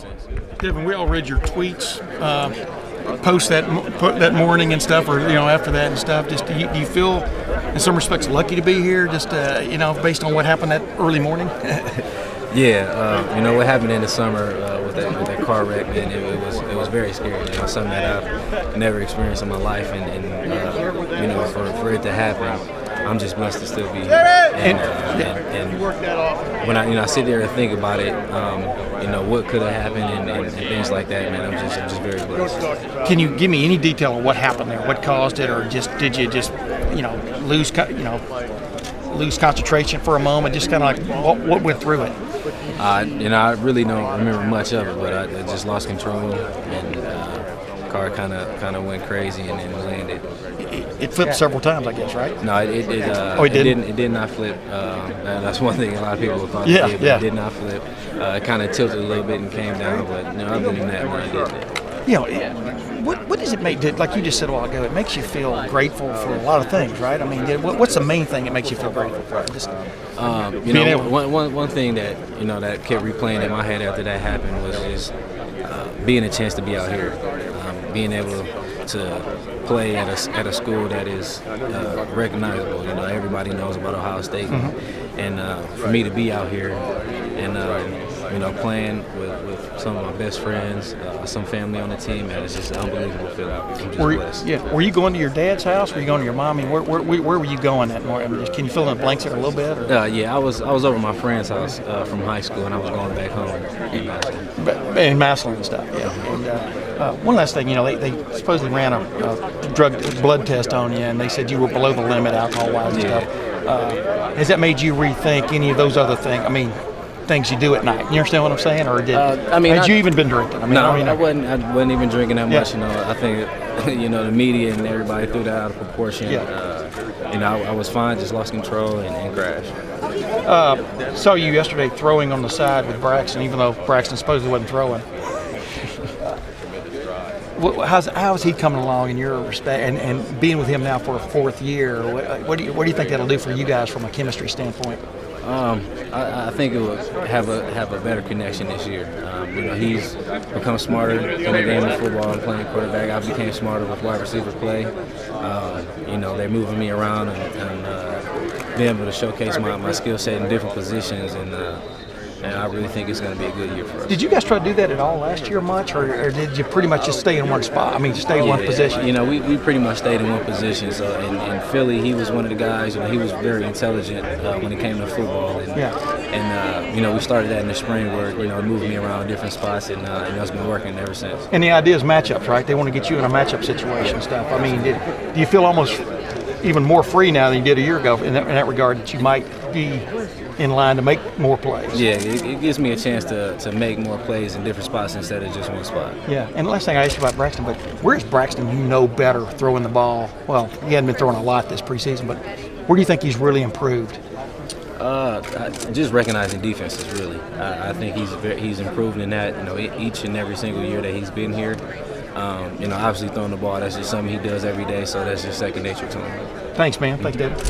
100%. Devin, we all read your tweets post that morning and stuff, or after that and stuff. Just do you feel, in some respects, lucky to be here? Just based on what happened that early morning. Yeah, what happened in the summer with that car wreck, man, it was very scary. Something that I've never experienced in my life, and for it to happen, I'm just blessed to still be here. And when I sit there and think about it, what could have happened and things like that, man, I'm just very blessed. Can you give me any detail on what happened there? What caused it, or did you just lose concentration for a moment? Just kind of like what went through it? I really don't remember much of it, but I just lost control, and the car kind of went crazy and then landed. It flipped several times, I guess, right? No, it didn't. It did not flip. That's one thing a lot of people thought it did, but it did not flip. It kind of tilted a little bit and came down, but other than that, no, it didn't. What does it make? Like you just said a while ago, it makes you feel grateful for a lot of things, right? I mean, what's the main thing that makes you feel grateful for? Just one thing that that kept replaying in my head after that happened was being a chance to be out here, being able to play at a school that is recognizable. Everybody knows about Ohio State, and for me to be out here and playing with some of my best friends, some family on the team, man, it's just an unbelievable feeling. I'm just blessed. Yeah. Were you going to your dad's house? Were you going to your mom? I mean, where were you going that morning? I mean, can you fill in the blanks there a little bit? Yeah, I was over at my friend's house from high school, and I was going back home in Massillon. In Massillon and stuff, yeah. And one last thing, they supposedly ran a blood test on you, and they said you were below the limit alcohol-wise and stuff. Has that made you rethink any of those other things? I mean, things you do at night. You understand what I'm saying, or had you even been drinking? I wasn't even drinking that much. I think the media and everybody threw that out of proportion. I was fine, just lost control and crashed. Saw you yesterday throwing on the side with Braxton, even though Braxton supposedly wasn't throwing. How's he coming along in your respect, and being with him now for a fourth year? What do you think that'll do for you guys from a chemistry standpoint? I think it will have a better connection this year. He's become smarter in the game of football and playing quarterback. I became smarter with wide receiver play. They're moving me around and being able to showcase my skill set in different positions, and I really think it's going to be a good year for us. Did you guys try to do that at all last year much, or did you pretty much just stay in one spot? I mean, stay in one position? We pretty much stayed in one position. So in Philly, he was one of the guys. He was very intelligent when it came to football. And we started that in the spring where, moving me around different spots, and it's been working ever since. And the idea is matchups, right? They want to get you in a matchup situation and stuff. I mean, do you feel almost even more free now than you did a year ago in that regard, that you might be in line to make more plays? Yeah, it gives me a chance to make more plays in different spots instead of just one spot. Yeah, and the last thing I asked you about Braxton, but where's Braxton better throwing the ball? Well, he hadn't been throwing a lot this preseason, but where do you think he's really improved? Just recognizing defenses, really. I think he's improved in that. Each and every single year that he's been here. Obviously throwing the ball, that's just something he does every day, so that's just second nature to him. Thanks, man. Thanks, David.